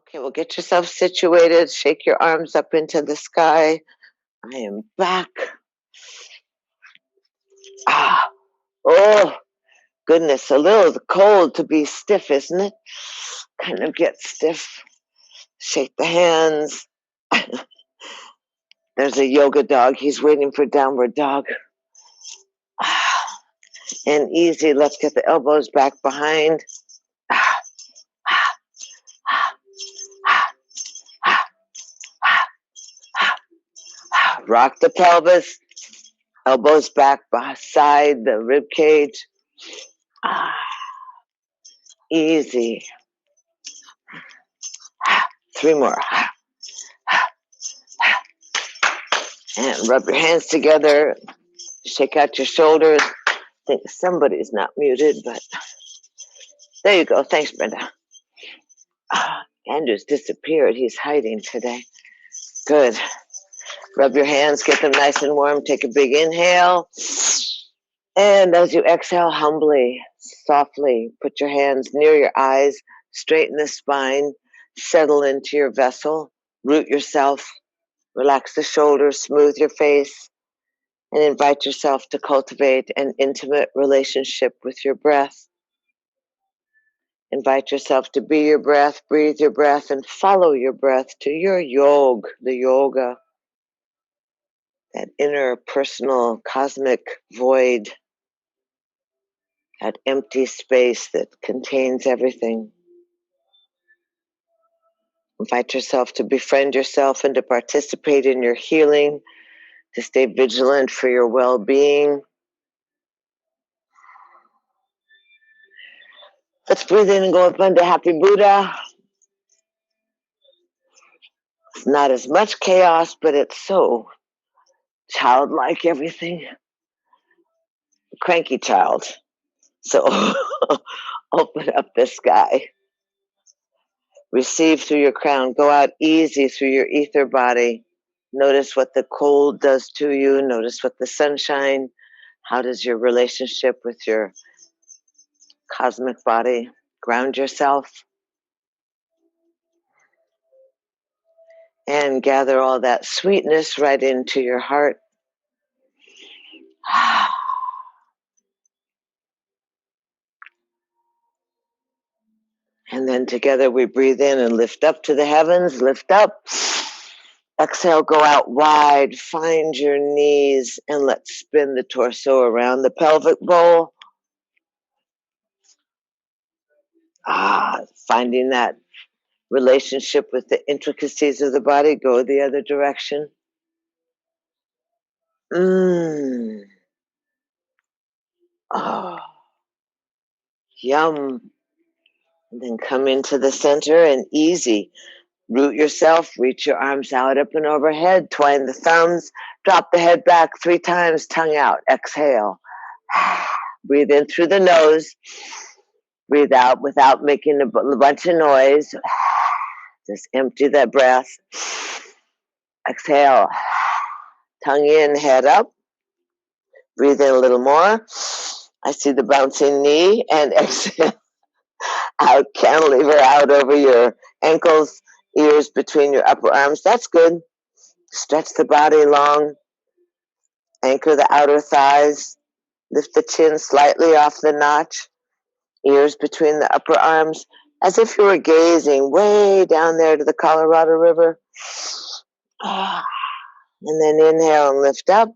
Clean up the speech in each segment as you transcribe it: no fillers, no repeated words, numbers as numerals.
Okay, well, get yourself situated. Shake your arms up into the sky. I am back. Ah, oh, goodness, a little cold to be stiff, isn't it? Kind of get stiff. Shake the hands. There's a yoga dog. He's waiting for downward dog. Ah, and easy. Let's get the elbows back behind. Ah, ah, ah, ah, ah, ah, ah. Rock the pelvis. Elbows back beside the rib cage. Ah, easy. 3 more. And rub your hands together. Shake out your shoulders. I think somebody's not muted, but there you go. Thanks, Brenda. Andrew's disappeared. He's hiding today. Good. Rub your hands. Get them nice and warm. Take a big inhale. And as you exhale, humbly, softly, put your hands near your eyes. Straighten the spine. Settle into your vessel. Root yourself. Relax the shoulders. Smooth your face. And invite yourself to cultivate an intimate relationship with your breath. Invite yourself to be your breath, breathe your breath, and follow your breath to your the yoga, that inner personal cosmic void, that empty space that contains everything. Invite yourself to befriend yourself and to participate in your healing, to stay vigilant for your well-being. Let's breathe in and go up into Happy Buddha. It's not as much chaos, but it's so childlike, everything. Cranky child. So open up the sky. Receive through your crown. Go out easy through your ether body. Notice what the cold does to you. Notice what the sunshine. How does your relationship with your cosmic body? Ground yourself. And gather all that sweetness right into your heart. And then together we breathe in and lift up to the heavens. Lift up. Exhale, go out wide. Find your knees and let's spin the torso around the pelvic bowl. Finding that relationship with the intricacies of the body. Go the other direction. Oh, yum. And then come into the center and easy. Root yourself, reach your arms out, up and overhead, twine the thumbs, drop the head back 3 times, tongue out, exhale. Breathe in through the nose, breathe out without making a bunch of noise. Just empty that breath. Exhale, tongue in, head up. Breathe in a little more. I see the bouncing knee, and exhale out, cantilever out over your ankles, ears between your upper arms. That's good. Stretch the body long. Anchor the outer thighs. Lift the chin slightly off the notch. Ears between the upper arms, as if you were gazing way down there to the Colorado River. And then inhale and lift up.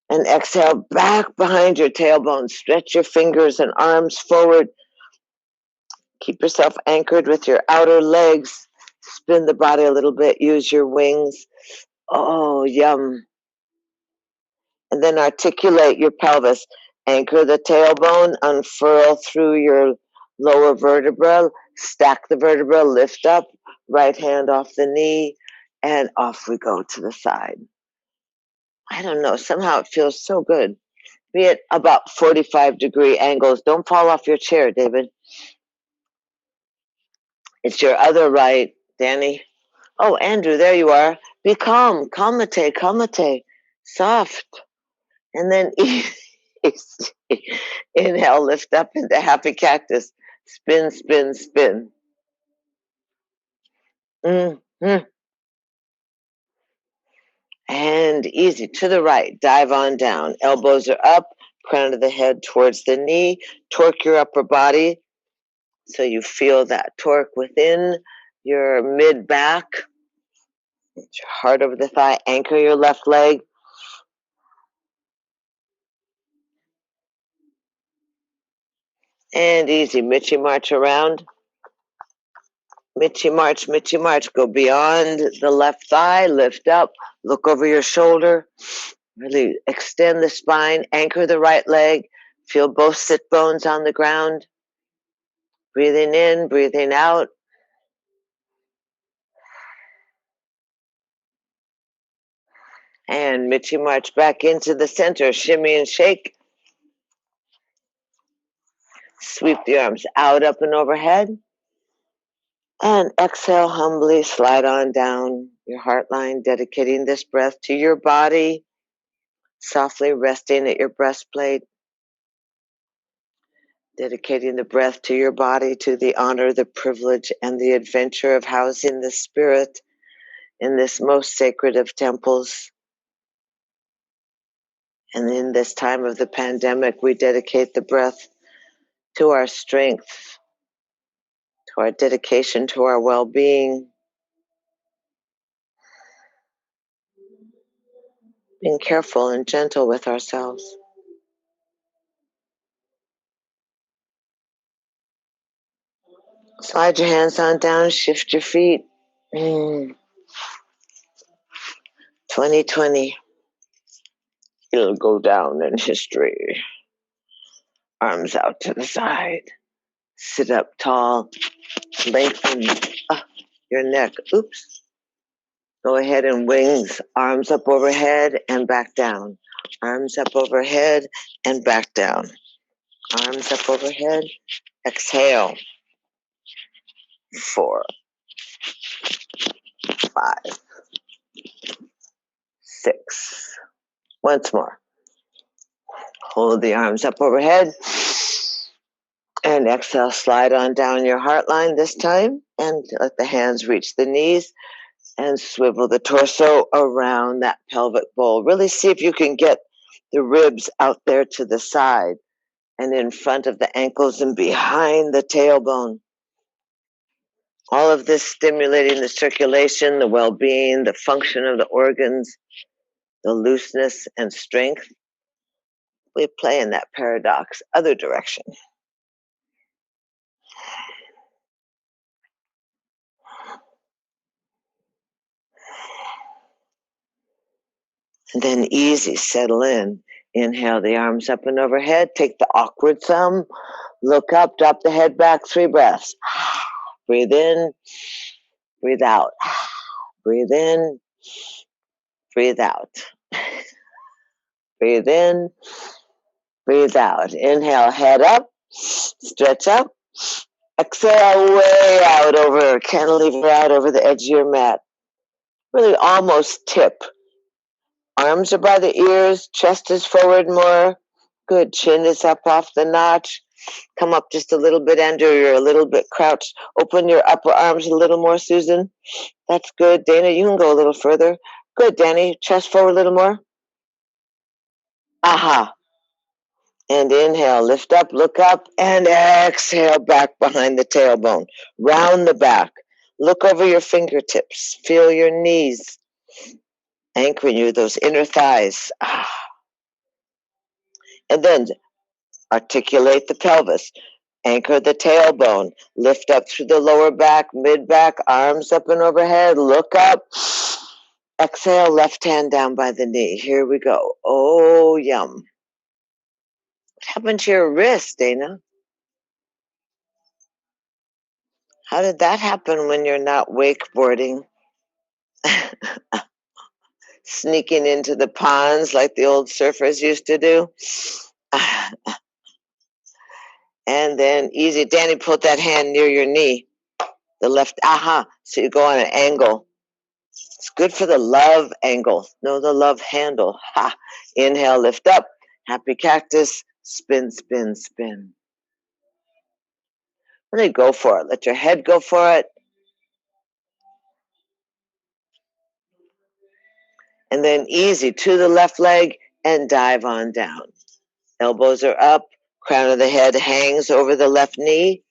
And exhale back behind your tailbone. Stretch your fingers and arms forward. Keep yourself anchored with your outer legs. Spin the body a little bit. Use your wings. Oh, yum. And then articulate your pelvis. Anchor the tailbone. Unfurl through your lower vertebra. Stack the vertebra. Lift up. Right hand off the knee. And off we go to the side. I don't know. Somehow it feels so good. Be at about 45-degree angles. Don't fall off your chair, David. It's your other right, Danny. Oh, Andrew, there you are. Be calm. Calmate. Soft. And then inhale, lift up into happy cactus. Spin, spin, spin. Mm-hmm. And easy to the right. Dive on down. Elbows are up, crown of the head towards the knee. Torque your upper body so you feel that torque within your mid back. Your heart over the thigh. Anchor your left leg. And easy. Mitchy march around. Mitchy march, Mitchy march. Go beyond the left thigh. Lift up. Look over your shoulder. Really extend the spine. Anchor the right leg. Feel both sit bones on the ground. Breathing in, breathing out. And Mitchy march back into the center. Shimmy and shake. Sweep the arms out, up, and overhead. And exhale humbly, slide on down your heart line, dedicating this breath to your body, softly resting at your breastplate, dedicating the breath to your body, to the honor, the privilege, and the adventure of housing the spirit in this most sacred of temples. And in this time of the pandemic, we dedicate the breath to our strength, to our dedication, to our well-being, being careful and gentle with ourselves. Slide your hands on down, shift your feet. 2020, it'll go down in history. Arms out to the side. Sit up tall. Lengthen your neck. Oops. Go ahead and wings. Arms up overhead and back down. Arms up overhead and back down. Arms up overhead. Exhale. 4, 5, 6. Once more. Hold the arms up overhead. And exhale, slide on down your heart line this time. And let the hands reach the knees. And swivel the torso around that pelvic bowl. Really see if you can get the ribs out there to the side and in front of the ankles and behind the tailbone. All of this stimulating the circulation, the well-being, the function of the organs, the looseness and strength. We play in that paradox, other direction. And then easy, settle in. Inhale the arms up and overhead. Take the awkward thumb. Look up, drop the head back. 3 breaths. Breathe in, breathe out. Breathe in, breathe out. Breathe in, breathe out. Inhale, head up, stretch up. Exhale, way out over, cantilever out over the edge of your mat. Really almost tip. Arms are by the ears, chest is forward more. Good, chin is up off the notch. Come up just a little bit, Andrew. You're a little bit crouched. Open your upper arms a little more, Susan. That's good. Dana, you can go a little further. Good, Danny. Chest forward a little more. Aha. And inhale, lift up, look up, and exhale back behind the tailbone. Round the back. Look over your fingertips. Feel your knees. Anchoring you, those inner thighs. And then articulate the pelvis. Anchor the tailbone. Lift up through the lower back, mid-back, arms up and overhead. Look up. Exhale, left hand down by the knee. Here we go. Oh, yum. What happened to your wrist, Dana? How did that happen when you're not wakeboarding? Sneaking into the ponds like the old surfers used to do? And then easy. Danny, put that hand near your knee. The left, so you go on an angle. It's good for the love angle. No, the love handle. Ha. Inhale, lift up. Happy cactus. Spin, spin, spin. Really go for it. Let your head go for it. And then easy to the left leg and dive on down. Elbows are up, crown of the head hangs over the left knee.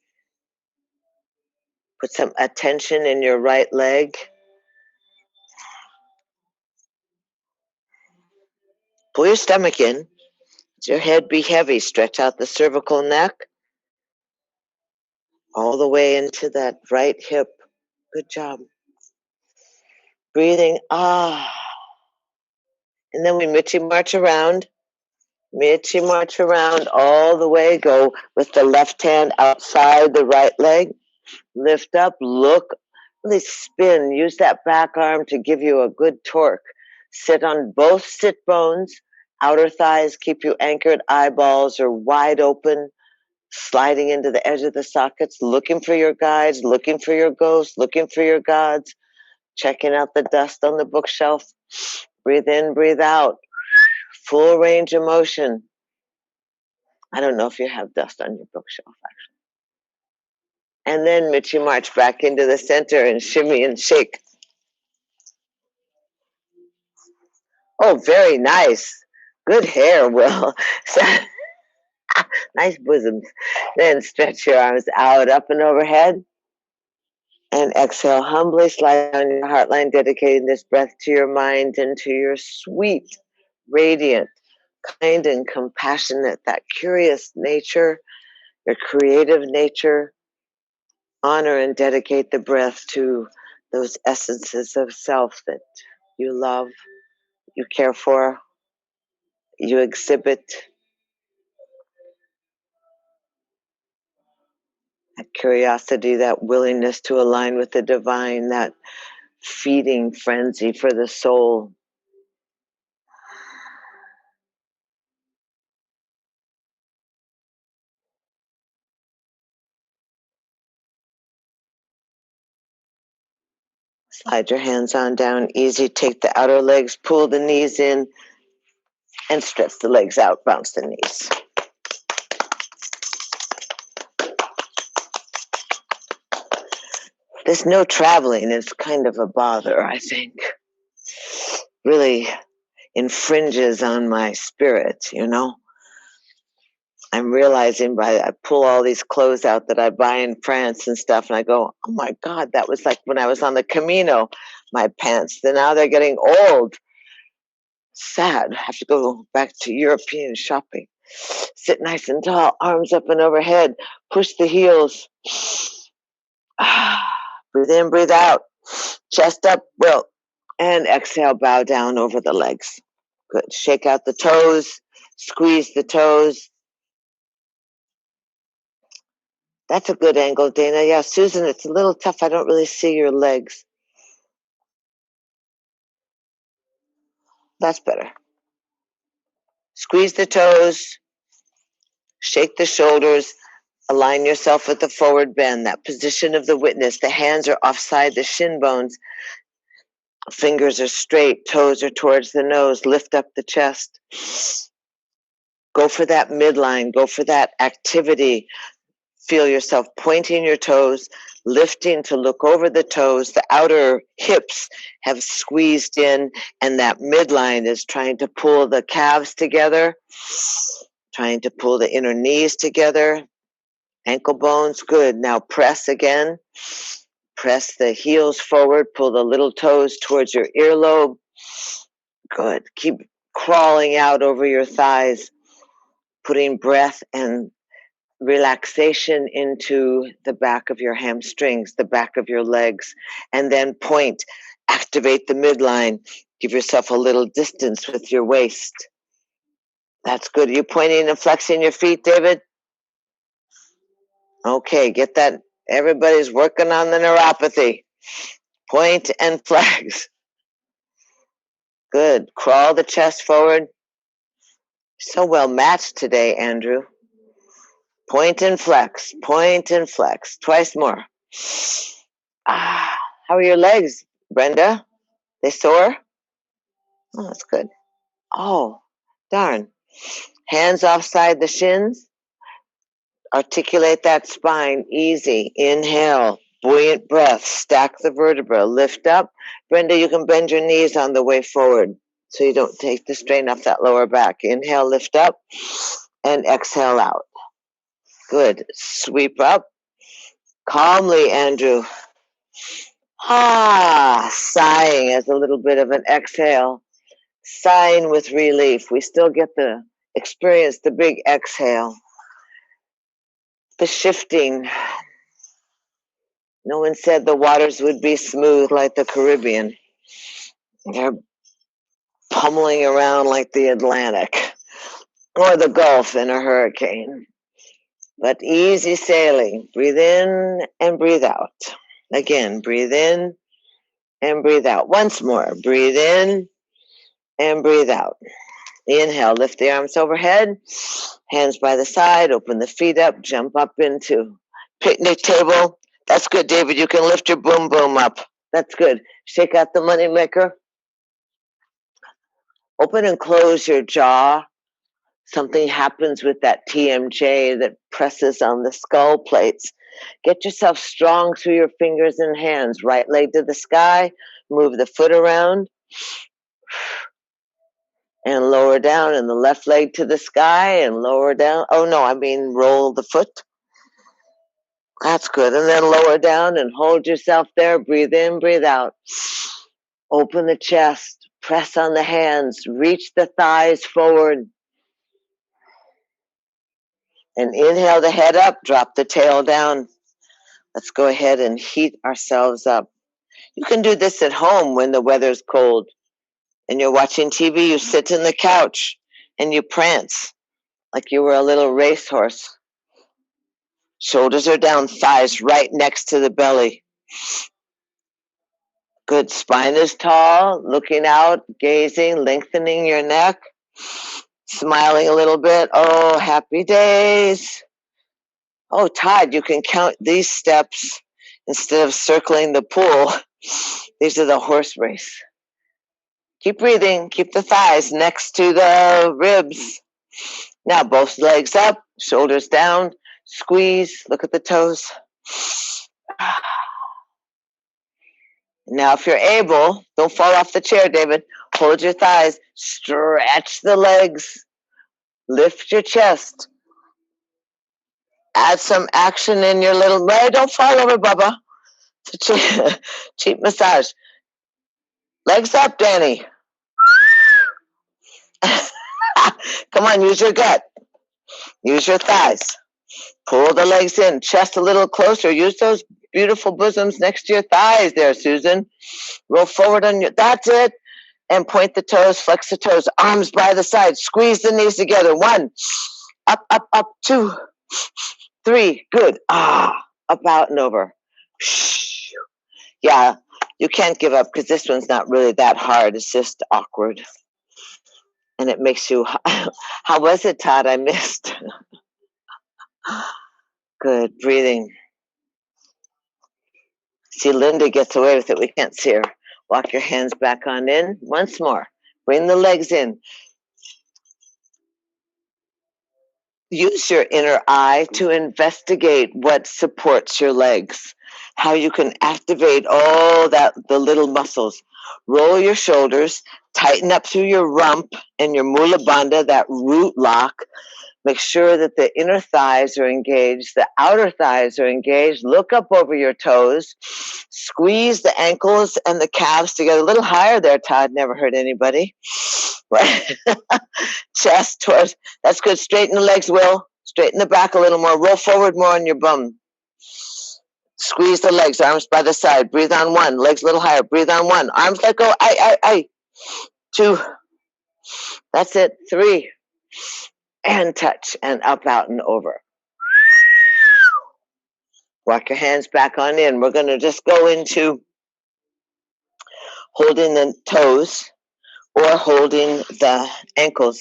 Put some attention in your right leg. Pull your stomach in. Let your head be heavy. Stretch out the cervical neck all the way into that right hip. Good job. Breathing, And then we Michi march around. Michi march around all the way. Go with the left hand outside the right leg. Lift up, look, really spin. Use that back arm to give you a good torque. Sit on both sit bones. Outer thighs keep you anchored. Eyeballs are wide open, sliding into the edge of the sockets, looking for your guides, looking for your ghosts, looking for your gods, checking out the dust on the bookshelf. Breathe in, breathe out. Full range of motion. I don't know if you have dust on your bookshelf, actually. And then Michi march back into the center and shimmy and shake. Oh, very nice. Good hair, Will. Nice bosoms. Then stretch your arms out, up and overhead. And exhale, humbly slide down your heart line, dedicating this breath to your mind and to your sweet, radiant, kind and compassionate, that curious nature, your creative nature. Honor and dedicate the breath to those essences of self that you love, you care for, you exhibit. That curiosity, that willingness to align with the divine, that feeding frenzy for the soul. Slide your hands on down, easy. Take the outer legs, pull the knees in, and stretch the legs out, bounce the knees. This no traveling is kind of a bother, I think. Really infringes on my spirit, you know. I'm realizing I pull all these clothes out that I buy in France and stuff, and I go, oh my God, that was like when I was on the Camino, my pants. Then now they're getting old. Sad. I have to go back to European shopping. Sit nice and tall, arms up and overhead. Push the heels. Breathe in, breathe out. Chest up, Will. And exhale, bow down over the legs. Good. Shake out the toes. Squeeze the toes. That's a good angle, Dana. Yeah, Susan, it's a little tough. I don't really see your legs. That's better. Squeeze the toes. Shake the shoulders. Align yourself with the forward bend, that position of the witness. The hands are offside the shin bones. Fingers are straight. Toes are towards the nose. Lift up the chest. Go for that midline. Go for that activity. Feel yourself pointing your toes, lifting to look over the toes. The outer hips have squeezed in, and that midline is trying to pull the calves together, trying to pull the inner knees together. Ankle bones, good. Now press again. Press the heels forward, pull the little toes towards your earlobe. Good. Keep crawling out over your thighs, putting breath and relaxation into the back of your hamstrings, the back of your legs, and then point. Activate the midline. Give yourself a little distance with your waist. That's good. Are you pointing and flexing your feet, David? Okay, get that. Everybody's working on the neuropathy. Point and flex. Good. Crawl the chest forward. So well matched today, Andrew. Point and flex. Point and flex. Twice more. How are your legs, Brenda? They sore? Oh, that's good. Oh, darn. Hands offside the shins. Articulate that spine. Easy. Inhale. Buoyant breath. Stack the vertebra. Lift up. Brenda, you can bend your knees on the way forward. so you don't take the strain off that lower back. Inhale, lift up, and exhale out. Good. Sweep up. Calmly, Andrew. Sighing as a little bit of an exhale. Sighing with relief. We still get the experience, the big exhale. The shifting. No one said the waters would be smooth like the Caribbean. They're pummeling around like the Atlantic or the Gulf in a hurricane. But easy sailing. Breathe in and breathe out. Again, breathe in and breathe out. Once more, breathe in and breathe out. Inhale, lift the arms overhead, hands by the side, open the feet up, jump up into picnic table. That's good, David. You can lift your boom boom up. That's good. Shake out the money maker. Open and close your jaw. Something happens with that TMJ that presses on the skull plates. Get yourself strong through your fingers and hands. Right leg to the sky. Move the foot around. And lower down, and the left leg to the sky and lower down. Oh no, I mean roll the foot. That's good. And then lower down and hold yourself there. Breathe in, breathe out. Open the chest, press on the hands, reach the thighs forward. And inhale the head up, drop the tail down. Let's go ahead and heat ourselves up. You can do this at home when the weather's cold and you're watching TV. You sit in the couch and you prance like you were a little racehorse. Shoulders are down, thighs right next to the belly. Good. Spine is tall, looking out, gazing, lengthening your neck, smiling a little bit. Oh, happy days. Oh, Todd, you can count these steps instead of circling the pool. These are the horse race. Keep breathing. Keep the thighs next to the ribs. Now, both legs up, shoulders down. Squeeze. Look at the toes. Now, if you're able, don't fall off the chair, David. Hold your thighs. Stretch the legs. Lift your chest. Add some action in your little leg. Don't fall over, Bubba. It's a cheap massage. Legs up, Danny. Come on, use your gut. Use your thighs. Pull the legs in. Chest a little closer. Use those beautiful bosoms next to your thighs there, Susan. Roll forward on your, that's it. And point the toes, flex the toes. Arms by the side. Squeeze the knees together. 1. Up, up, up. 2. 3. Good. Up, out, and over. Yeah, you can't give up because this one's not really that hard. It's just awkward. And it makes you, how was it, Todd? I missed. Good, breathing. See, Linda gets away with it. We can't see her. Walk your hands back on in. Once more. Bring the legs in. Use your inner eye to investigate what supports your legs, how you can activate all that, the little muscles. Roll your shoulders, tighten up through your rump and your mula bandha, that root lock. Make sure that the inner thighs are engaged, the outer thighs are engaged. Look up over your toes. Squeeze the ankles and the calves together. A little higher there, Todd. Never hurt anybody. Right. Chest towards. That's good. Straighten the legs, Will. Straighten the back a little more. Roll forward more on your bum. Squeeze the legs, arms by the side. Breathe on 1. Legs a little higher. Breathe on 1. Arms let go. 2. That's it. 3. And touch and up, out, and over. Walk your hands back on in. We're going to just go into holding the toes or holding the ankles.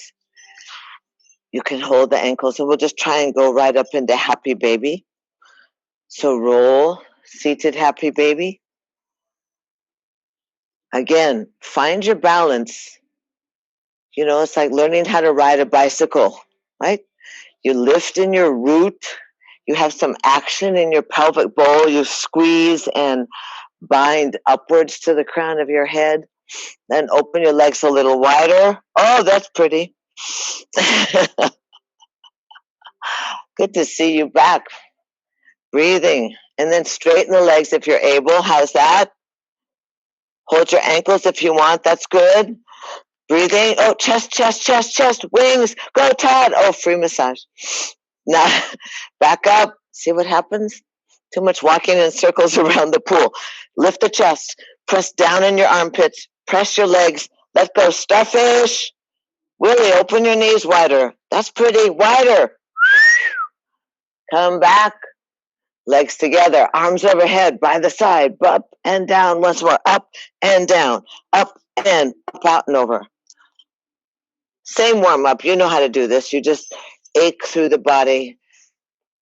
You can hold the ankles, and we'll just try and go right up into happy baby. So roll, seated happy baby. Again, find your balance. You know, it's like learning how to ride a bicycle, right? You lift in your root. You have some action in your pelvic bowl. You squeeze and bind upwards to the crown of your head. Then open your legs a little wider. Oh, that's pretty. Good to see you back. Breathing. And then straighten the legs if you're able. How's that? Hold your ankles if you want. That's good. Breathing. Oh, chest, chest, chest, chest. Wings. Go, Todd. Oh, free massage. Now, back up. See what happens? Too much walking in circles around the pool. Lift the chest. Press down in your armpits. Press your legs. Let go. Starfish. Willie, open your knees wider. That's pretty. Wider. Come back. Legs together. Arms overhead. By the side. Up and down. Once more. Up and down. Up and up, out and over. Same warm up. You know how to do this. You just ache through the body.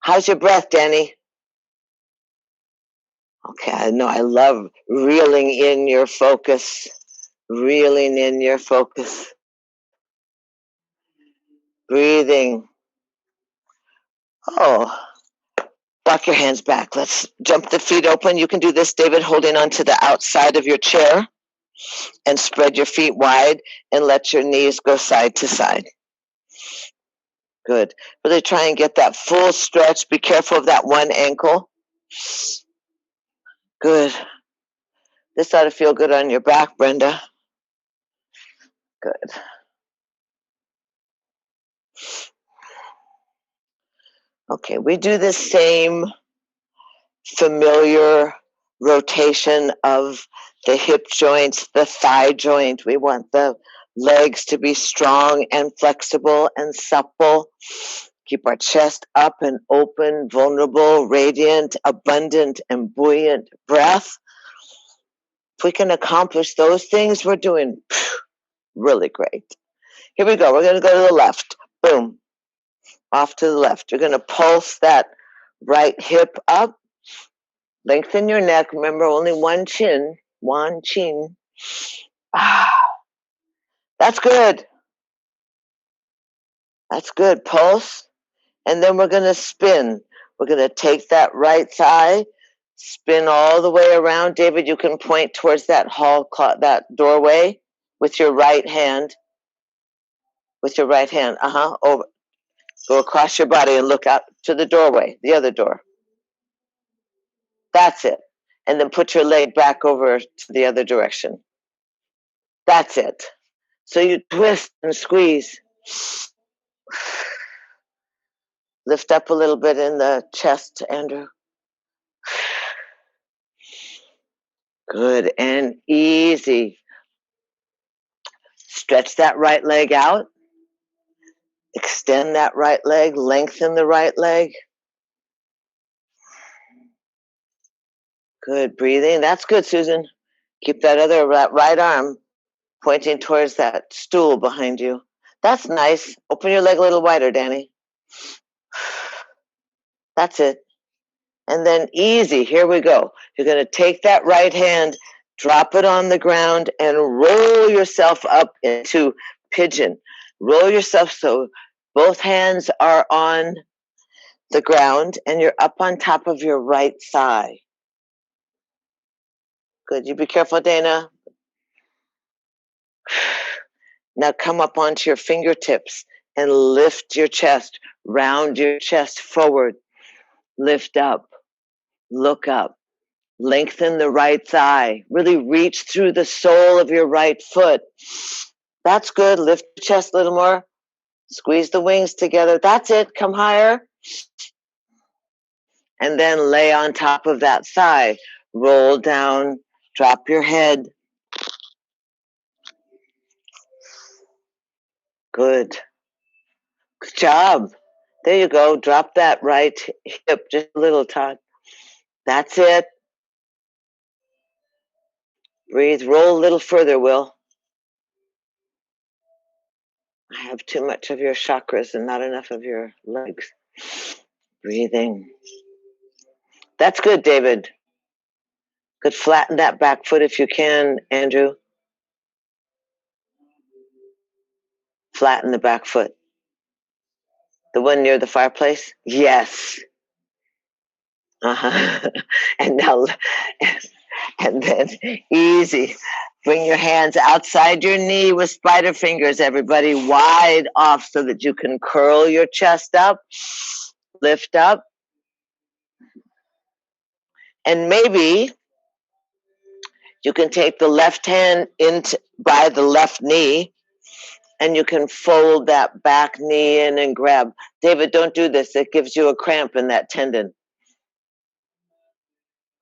How's your breath, Danny? Okay, I know. I love reeling in your focus. Reeling in your focus. Breathing. Oh, walk your hands back. Let's jump the feet open. You can do this, David, holding onto the outside of your chair, and spread your feet wide and let your knees go side to side. Good. Really try and get that full stretch. Be careful of that one ankle. Good. This ought to feel good on your back, Brenda. Good. Okay, we do the same familiar rotation of the hip joints, the thigh joint. We want the legs to be strong and flexible and supple. Keep our chest up and open, vulnerable, radiant, abundant, and buoyant breath. If we can accomplish those things, we're doing really great. Here we go. We're going to go to the left. Boom. Off to the left. You're going to pulse that right hip up. Lengthen your neck. Remember, only one chin. One chin. That's good. That's good. Pulse. And then we're going to spin. We're going to take that right thigh, spin all the way around. David, you can point towards that that doorway with your right hand. With your right hand. Over. Go across your body and look out to the doorway, the other door. That's it. And then put your leg back over to the other direction. That's it. So you twist and squeeze. Lift up a little bit in the chest, Andrew. Good and easy. Stretch that right leg out. Extend that right leg. Lengthen the right leg. Good. Breathing. That's good, Susan. Keep that right arm pointing towards that stool behind you. That's nice. Open your leg a little wider, Danny. That's it. And then easy. Here we go. You're going to take that right hand, drop it on the ground, and roll yourself up into pigeon. Roll yourself so both hands are on the ground and you're up on top of your right thigh. Good. You be careful, Dana. Now come up onto your fingertips and lift your chest. Round your chest forward. Lift up. Look up. Lengthen the right thigh. Really reach through the sole of your right foot. That's good. Lift your chest a little more. Squeeze the wings together. That's it. Come higher. And then lay on top of that thigh. Roll down. Drop your head. Good. Good job. There you go. Drop that right hip just a little, Todd. That's it. Breathe. Roll a little further, Will. I have too much of your chakras and not enough of your legs. Breathing. That's good, David. Good. Flatten that back foot if you can, Andrew. Flatten the back foot. The one near the fireplace? Yes. And now, and then easy. Bring your hands outside your knee with spider fingers, everybody, wide off so that you can curl your chest up, lift up. And maybe you can take the left hand into by the left knee and you can fold that back knee in and grab. David, don't do this. It gives you a cramp in that tendon.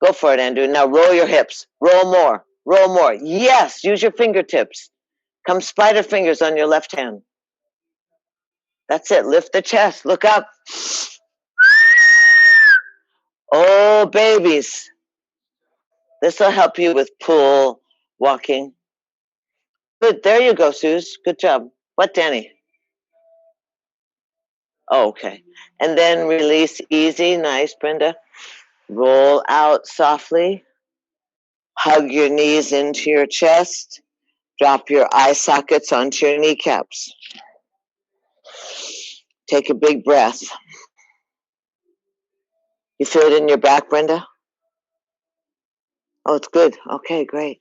Go for it, Andrew. Now roll your hips. Roll more. Roll more. Yes, use your fingertips. Come spider fingers on your left hand. That's it. Lift the chest. Look up. Oh, babies. This will help you with pool walking. Good. There you go, Suze. Good job. What, Danny? Oh, okay. And then release easy. Nice, Brenda. Roll out softly. Hug your knees into your chest. Drop your eye sockets onto your kneecaps. Take a big breath. You feel it in your back, Brenda? Oh, it's good. Okay, great.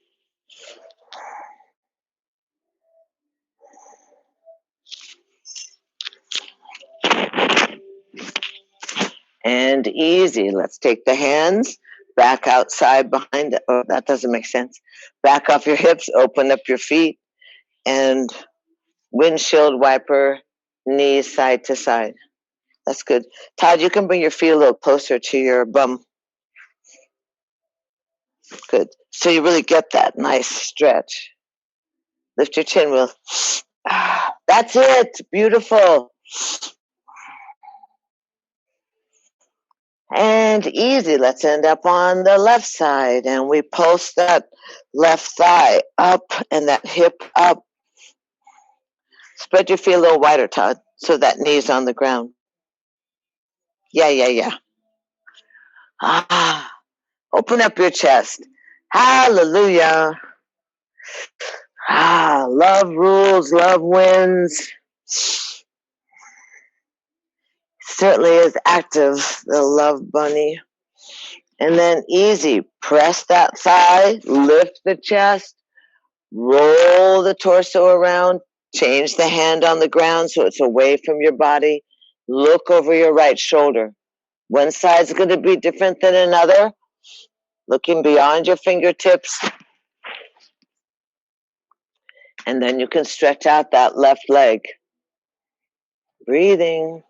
And easy. Let's take the hands back outside behind. Oh, that doesn't make sense. Back off your hips, open up your feet, and windshield wiper, knees side to side. That's good. Todd, you can bring your feet a little closer to your bum. Good. So you really get that nice stretch. Lift your chin, Will. That's it. Beautiful. And easy. Let's end up on the left side. And we pulse that left thigh up and that hip up. Spread your feet a little wider, Todd, so that knee's on the ground. Yeah. Open up your chest. Hallelujah. Love rules, love wins. Certainly is active, the love bunny. And then easy. Press that thigh, lift the chest, roll the torso around, change the hand on the ground so it's away from your body. Look over your right shoulder. One side's going to be different than another. Looking beyond your fingertips. And then you can stretch out that left leg. Breathing.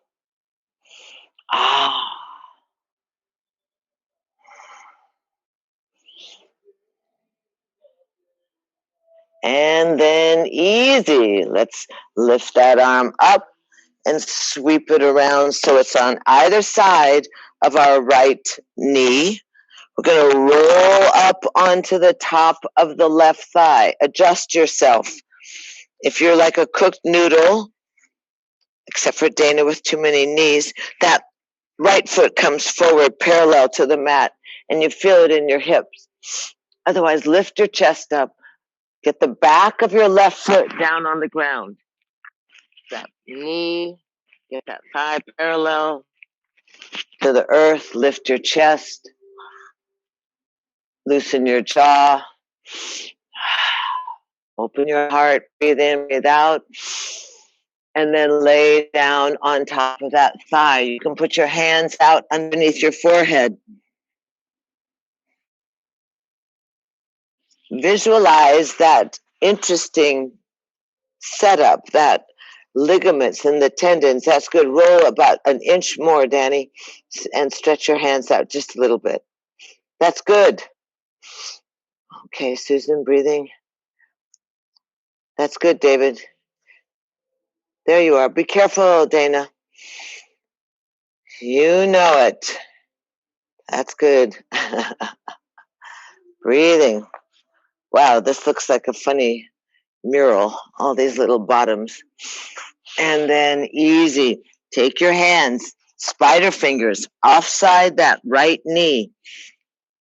And then easy. Let's lift that arm up and sweep it around so it's on either side of our right knee. We're going to roll up onto the top of the left thigh. Adjust yourself. If you're like a cooked noodle, except for Dana with too many knees, that right foot comes forward parallel to the mat and you feel it in your hips. Otherwise, lift your chest up. Get the back of your left foot down on the ground. That knee, get that thigh parallel to the earth. Lift your chest. Loosen your jaw. Open your heart. Breathe in, breathe out. And then lay down on top of that thigh. You can put your hands out underneath your forehead. Visualize that interesting setup, that ligaments and the tendons. That's good. Roll about an inch more, Danny, and stretch your hands out just a little bit. That's good. Okay, Susan, breathing. That's good, David. There you are. Be careful, Dana. You know it. That's good. Breathing. Wow, this looks like a funny mural, all these little bottoms. And then easy. Take your hands, spider fingers, offside that right knee.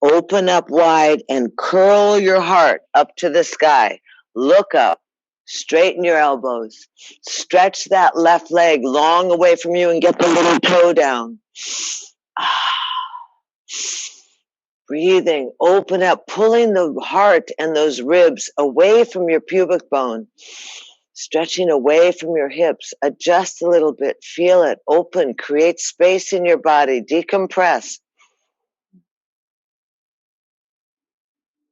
Open up wide and curl your heart up to the sky. Look up. Straighten your elbows. Stretch that left leg long away from you and get the little toe down. Breathing, open up, pulling the heart and those ribs away from your pubic bone, stretching away from your hips. Adjust a little bit, feel it, open, create space in your body, decompress.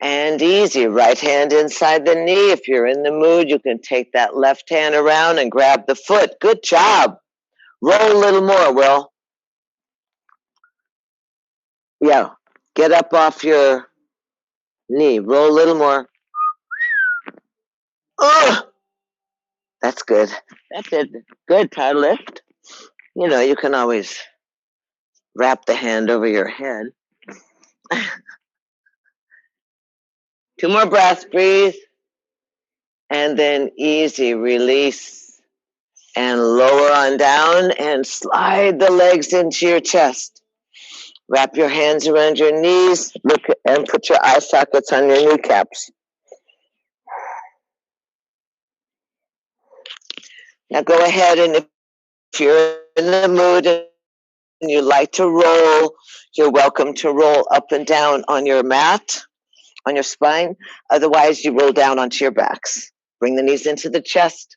And easy, right hand inside the knee. If you're in the mood, you can take that left hand around and grab the foot. Good job. Roll a little more, Will. Yeah, get up off your knee. Roll a little more. Oh, that's good. That did good, Todd. Lift. You know, you can always wrap the hand over your head. 2 more breaths, breathe. And then easy, release. And lower on down and slide the legs into your chest. Wrap your hands around your knees, look and put your eye sockets on your kneecaps. Now go ahead, and if you're in the mood and you like to roll, you're welcome to roll up and down on your mat, on your spine. Otherwise, you roll down onto your backs. Bring the knees into the chest.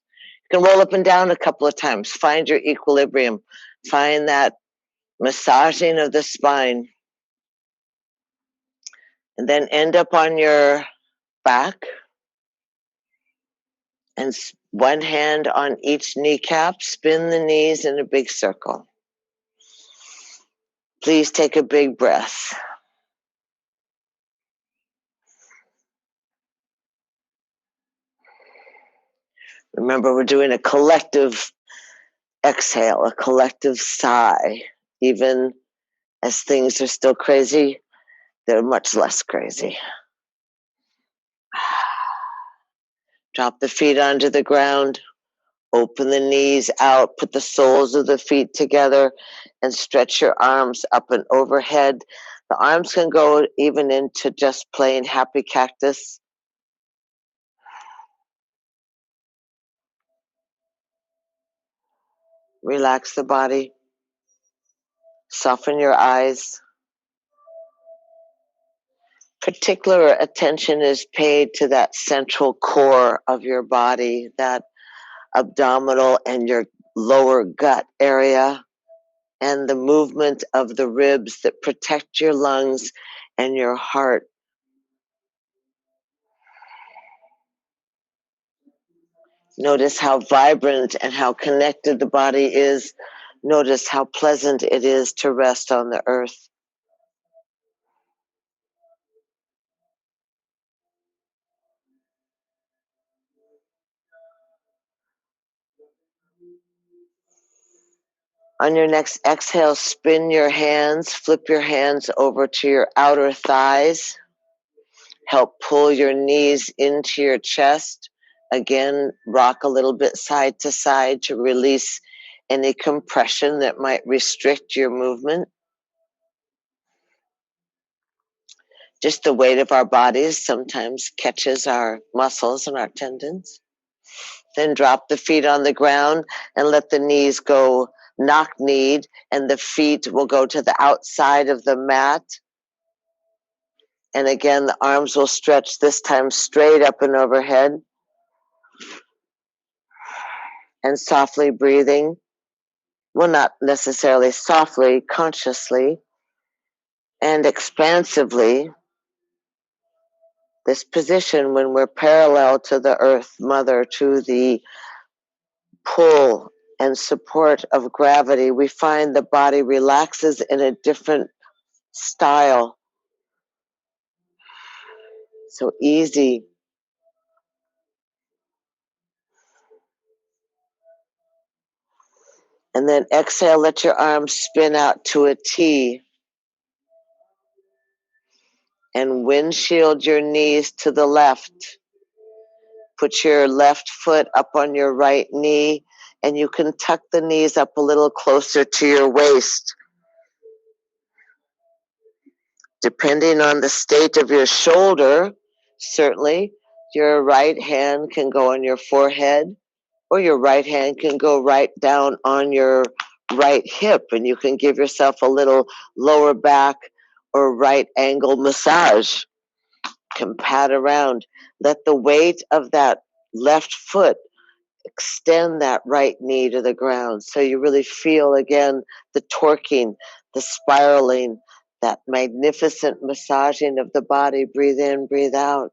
You can roll up and down a couple of times. Find your equilibrium. Find that massaging of the spine. And then end up on your back. And one hand on each kneecap. Spin the knees in a big circle. Please take a big breath. Remember, we're doing a collective exhale, a collective sigh. Even as things are still crazy, they're much less crazy. Drop the feet onto the ground. Open the knees out. Put the soles of the feet together and stretch your arms up and overhead. The arms can go even into just plain happy cactus. Relax the body. Soften your eyes. Particular attention is paid to that central core of your body, that abdominal and your lower gut area, and the movement of the ribs that protect your lungs and your heart. Notice how vibrant and how connected the body is. Notice how pleasant it is to rest on the earth. On your next exhale, spin your hands, flip your hands over to your outer thighs. Help pull your knees into your chest. Again, rock a little bit side to side to release any compression that might restrict your movement. Just the weight of our bodies sometimes catches our muscles and our tendons. Then drop the feet on the ground and let the knees go knock-kneed, and the feet will go to the outside of the mat. And again, the arms will stretch, this time straight up and overhead. And softly breathing. Well, not necessarily softly, consciously and expansively. This position when we're parallel to the earth mother, to the pull and support of gravity, we find the body relaxes in a different style. So easy. And then exhale, let your arms spin out to a T. And windshield your knees to the left. Put your left foot up on your right knee, and you can tuck the knees up a little closer to your waist. Depending on the state of your shoulder, certainly your right hand can go on your forehead, or your right hand can go right down on your right hip, and you can give yourself a little lower back or right angle massage. Can pat around. Let the weight of that left foot extend that right knee to the ground. So you really feel again the torquing, the spiraling, that magnificent massaging of the body. Breathe in, breathe out.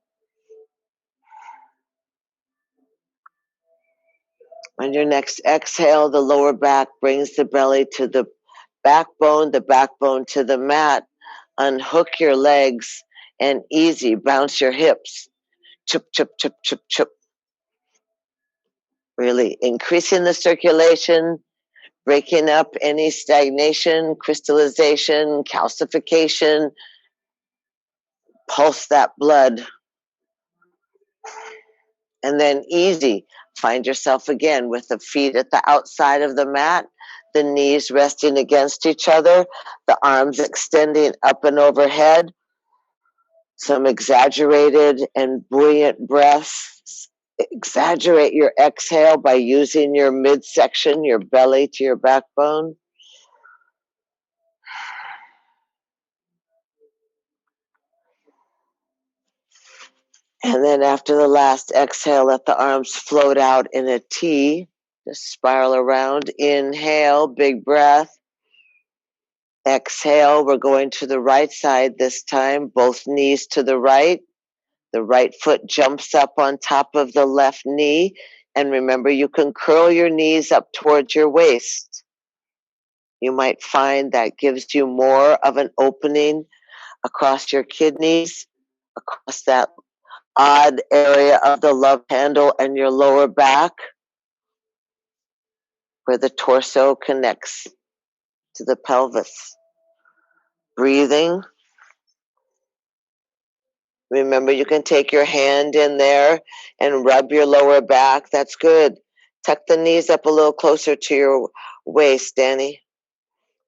On your next exhale, the lower back brings the belly to the backbone to the mat. Unhook your legs and easy, bounce your hips. Chup, chup, chup, chup, chup. Really increasing the circulation, breaking up any stagnation, crystallization, calcification. Pulse that blood. And then easy, find yourself again with the feet at the outside of the mat, the knees resting against each other, the arms extending up and overhead. Some exaggerated and buoyant breaths. Exaggerate your exhale by using your midsection, your belly to your backbone. And then after the last exhale, let the arms float out in a T. Just spiral around. Inhale, big breath. Exhale, we're going to the right side this time, both knees to the right. The right foot jumps up on top of the left knee. And remember, you can curl your knees up towards your waist. You might find that gives you more of an opening across your kidneys, across that odd area of the love handle and your lower back, where the torso connects to the pelvis. Breathing. Remember, you can take your hand in there and rub your lower back. That's good. Tuck the knees up a little closer to your waist, Danny.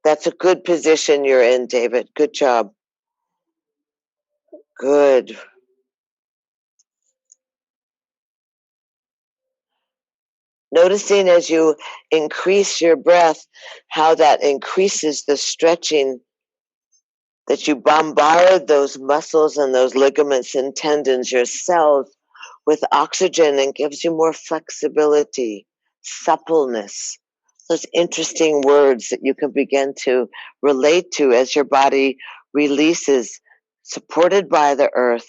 That's a good position you're in, David. Good job. Good. Noticing as you increase your breath, how that increases the stretching, that you bombard those muscles and those ligaments and tendons, your cells, with oxygen and gives you more flexibility, suppleness, those interesting words that you can begin to relate to as your body releases, supported by the earth.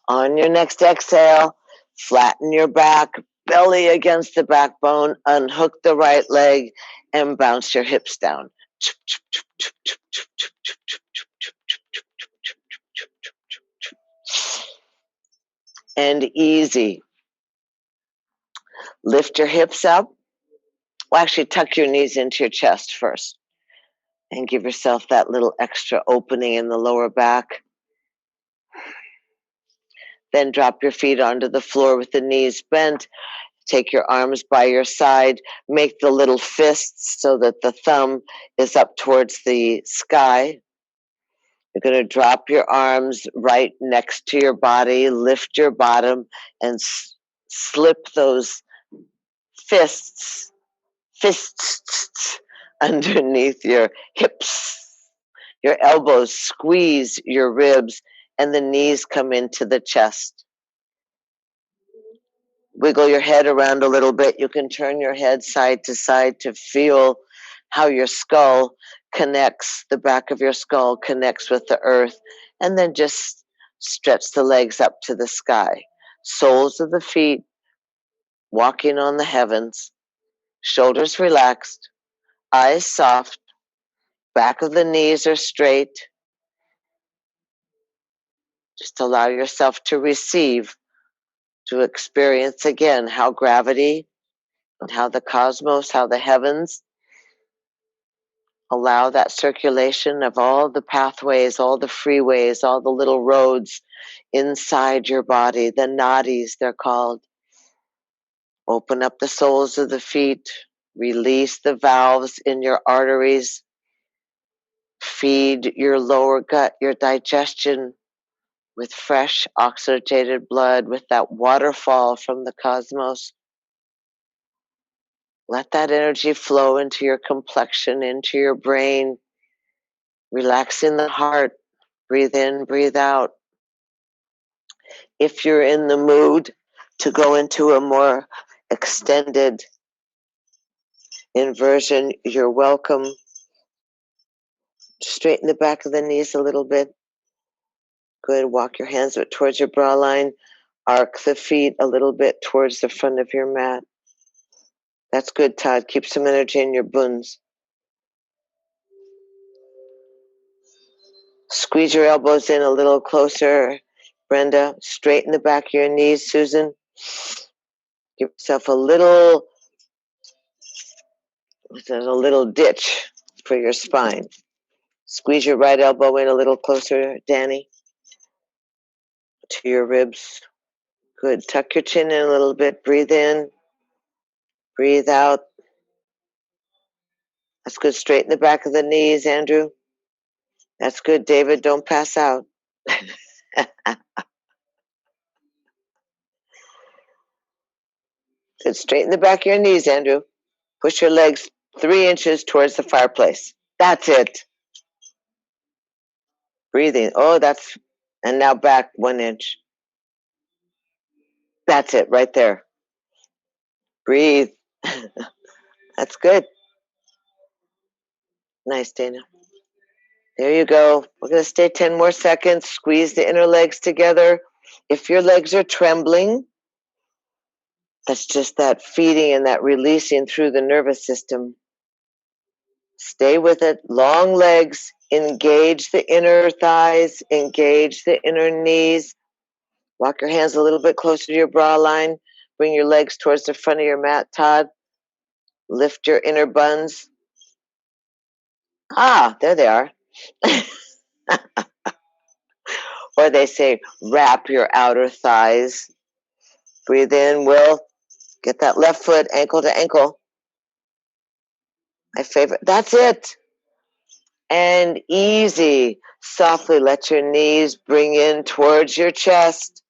On your next exhale, flatten your back, belly against the backbone, unhook the right leg, and bounce your hips down. And easy. Lift your hips up. Well, actually, tuck your knees into your chest first and give yourself that little extra opening in the lower back. Then drop your feet onto the floor with the knees bent. Take your arms by your side. Make the little fists so that the thumb is up towards the sky. You're going to drop your arms right next to your body. Lift your bottom and slip those fists underneath your hips. Your elbows squeeze your ribs and the knees come into the chest. Wiggle your head around a little bit. You can turn your head side to side to feel how your skull connects, the back of your skull connects with the earth, and then just stretch the legs up to the sky. Soles of the feet walking on the heavens, shoulders relaxed, eyes soft, back of the knees are straight. Just allow yourself to receive, to experience again how gravity and how the cosmos, how the heavens allow that circulation of all the pathways, all the freeways, all the little roads inside your body, the nadis they're called. Open up the soles of the feet, release the valves in your arteries, feed your lower gut, your digestion with fresh oxygenated blood, with that waterfall from the cosmos. Let that energy flow into your complexion, into your brain, Relaxing the heart. Breathe in, breathe out. If you're in the mood to go into a more extended inversion, you're welcome. Straighten the back of the knees a little bit. Good. Walk your hands towards your bra line. Arc the feet a little bit towards the front of your mat. That's good, Todd. Keep some energy in your buns. Squeeze your elbows in a little closer, Brenda. Straighten the back of your knees, Susan. Give yourself a little ditch for your spine. Squeeze your right elbow in a little closer, Danny, to your ribs. Good. Tuck your chin in a little bit. Breathe in. Breathe out. That's good. Straighten the back of the knees, Andrew. That's good, David. Don't pass out. Good. Straighten the back of your knees, Andrew. Push your legs 3 inches towards the fireplace. That's it. Breathing. Oh, and now back 1 inch. That's it right there. Breathe. That's good. Nice, Dana. There you go. We're going to stay 10 more seconds. Squeeze the inner legs together. If your legs are trembling, that's just that feeding and that releasing through the nervous system. Stay with it. Long legs. Engage the inner thighs. Engage the inner knees. Walk your hands a little bit closer to your bra line. Bring your legs towards the front of your mat, Todd. Lift your inner buns. There they are. Or they say, wrap your outer thighs. Breathe in, Will. Get that left foot ankle to ankle. My favorite. That's it. And easy. Softly let your knees bring in towards your chest.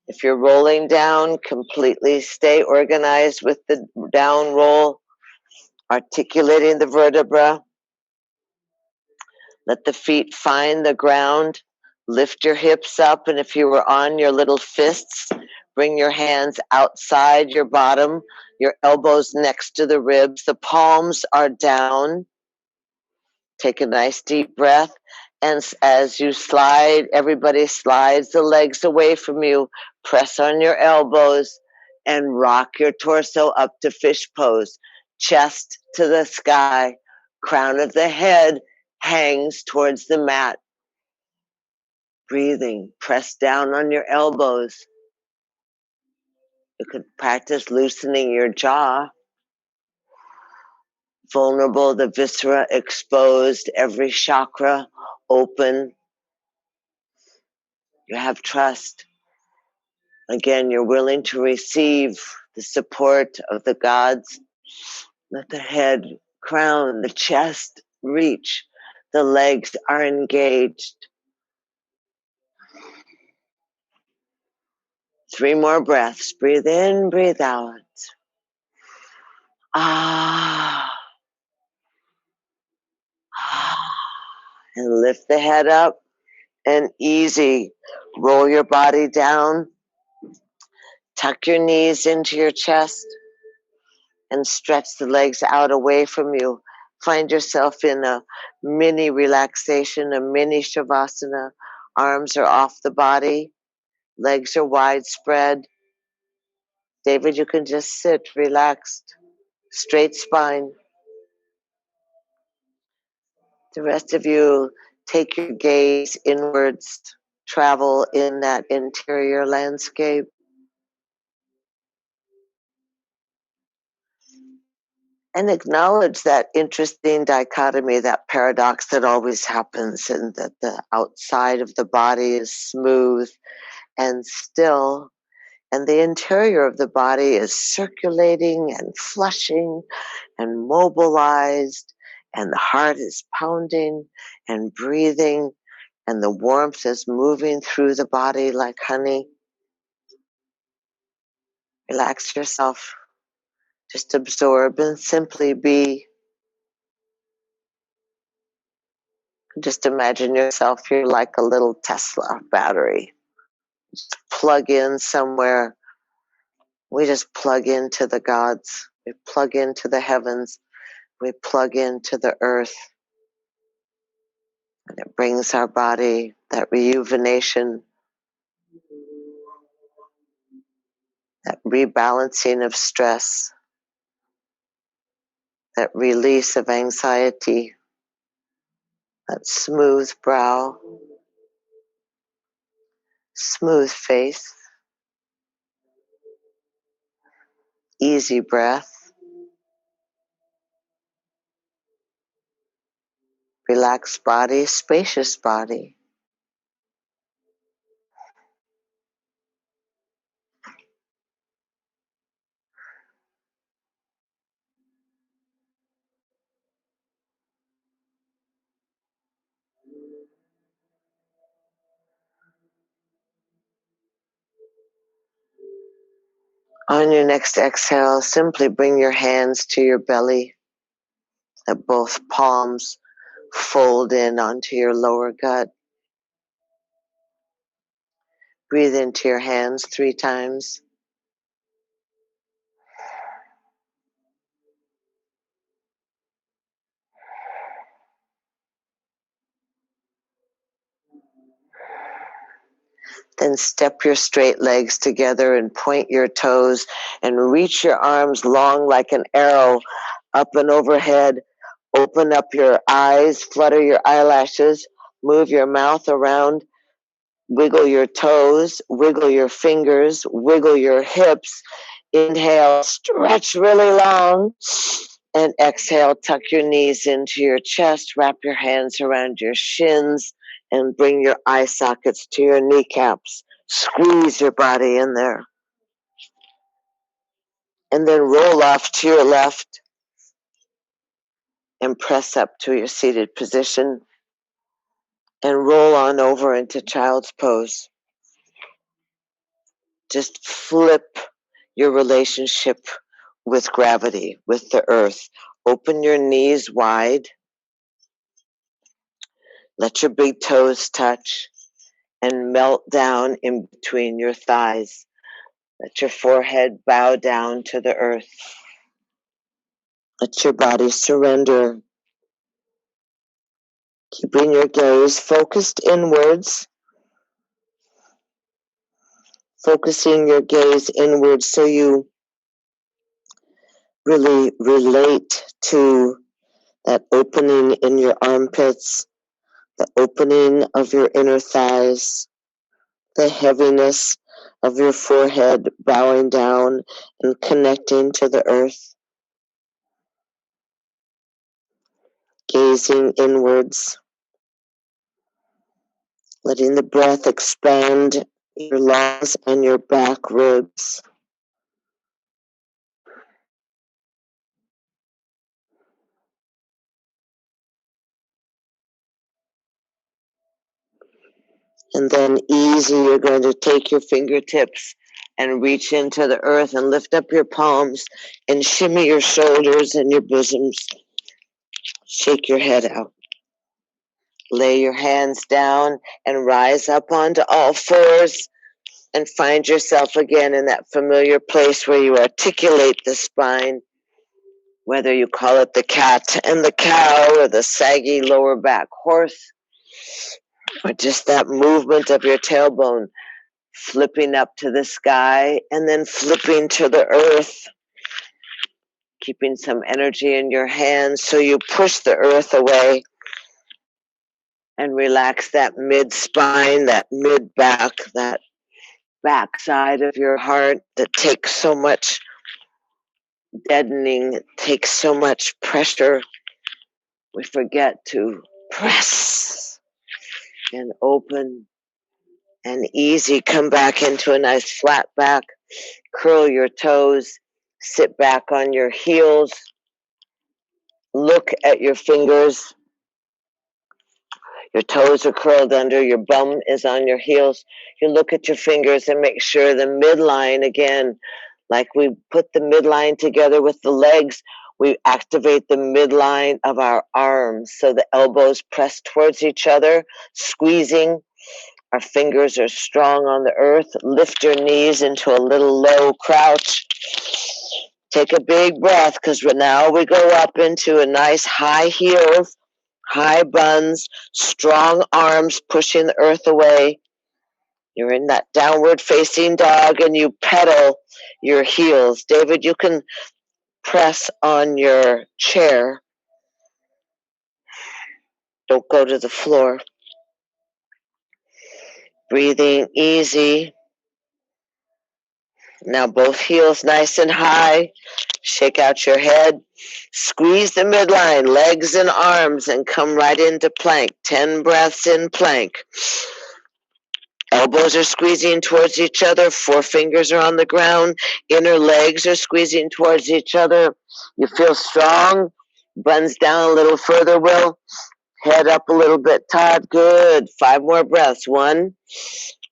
If you're rolling down, completely stay organized with the down roll, articulating the vertebra. Let the feet find the ground. Lift your hips up, and if you were on your little fists, bring your hands outside your bottom, your elbows next to the ribs. The palms are down. Take a nice deep breath. And as you slide, everybody slides the legs away from you. Press on your elbows and rock your torso up to fish pose. Chest to the sky. Crown of the head hangs towards the mat. Breathing. Press down on your elbows. You could practice loosening your jaw. Vulnerable, the viscera exposed, every chakra open. You have trust. Again, you're willing to receive the support of the gods. Let the head, crown, the chest reach. The legs are engaged. 3 more breaths. Breathe in, breathe out. And lift the head up and easy. Roll your body down. Tuck your knees into your chest and stretch the legs out away from you. Find yourself in a mini relaxation, a mini shavasana. Arms are off the body. Legs are widespread. David, you can just sit relaxed. Straight spine. The rest of you, take your gaze inwards. Travel in that interior landscape. And acknowledge that interesting dichotomy, that paradox that always happens, and that the outside of the body is smooth and still, and the interior of the body is circulating and flushing and mobilized, and the heart is pounding and breathing, and the warmth is moving through the body like honey. Relax yourself. Just absorb and simply be. Just imagine yourself, you're like a little Tesla battery. Just plug in somewhere. We just plug into the gods. We plug into the heavens. We plug into the earth. And it brings our body that rejuvenation, that rebalancing of stress, that release of anxiety, that smooth brow, smooth face, easy breath, relaxed body, spacious body. On your next exhale, simply bring your hands to your belly, let both palms fold in onto your lower gut. Breathe into your hands 3 times. Then step your straight legs together and point your toes and reach your arms long like an arrow up and overhead. Open up your eyes, flutter your eyelashes, move your mouth around, wiggle your toes, wiggle your fingers, wiggle your hips. Inhale, stretch really long. And exhale, tuck your knees into your chest, wrap your hands around your shins, and bring your eye sockets to your kneecaps. Squeeze your body in there. And then roll off to your left and press up to your seated position and roll on over into child's pose. Just flip your relationship with gravity, with the earth. Open your knees wide. Let your big toes touch and melt down in between your thighs. Let your forehead bow down to the earth. Let your body surrender. Keeping your gaze focused inwards. Focusing your gaze inwards so you really relate to that opening in your armpits, the opening of your inner thighs, the heaviness of your forehead bowing down and connecting to the earth. Gazing inwards, letting the breath expand your lungs and your back ribs. And then easy, you're going to take your fingertips and reach into the earth and lift up your palms and shimmy your shoulders and your bosoms. Shake your head out. Lay your hands down and rise up onto all fours and find yourself again in that familiar place where you articulate the spine, whether you call it the cat and the cow or the saggy lower back horse, or just that movement of your tailbone flipping up to the sky and then flipping to the earth, keeping some energy in your hands so you push the earth away and relax that mid-spine, that mid-back, that backside of your heart that takes so much deadening, takes so much pressure. We forget to press and open and easy. Come back into a nice flat back. Curl your toes. Sit back on your heels. Look at your fingers. Your toes are curled under. Your bum is on your heels. You look at your fingers and make sure the midline, again, like we put the midline together with the legs, We activate the midline of our arms so the elbows press towards each other, squeezing. Our fingers are strong on the earth. Lift your knees into a little low crouch. Take a big breath, because now we go up into a nice high heels, high buns, strong arms pushing the earth away. You're in that downward facing dog and you pedal your heels. David, you can press on your chair. Don't go to the floor. Breathing easy. Now both heels nice and high. Shake out your head. Squeeze the midline, legs and arms, and come right into plank. 10 breaths in plank. Elbows are squeezing towards each other. Forefingers are on the ground. Inner legs are squeezing towards each other. You feel strong. Buns down a little further, Will. Head up a little bit, Todd. Good. 5 more breaths. 1.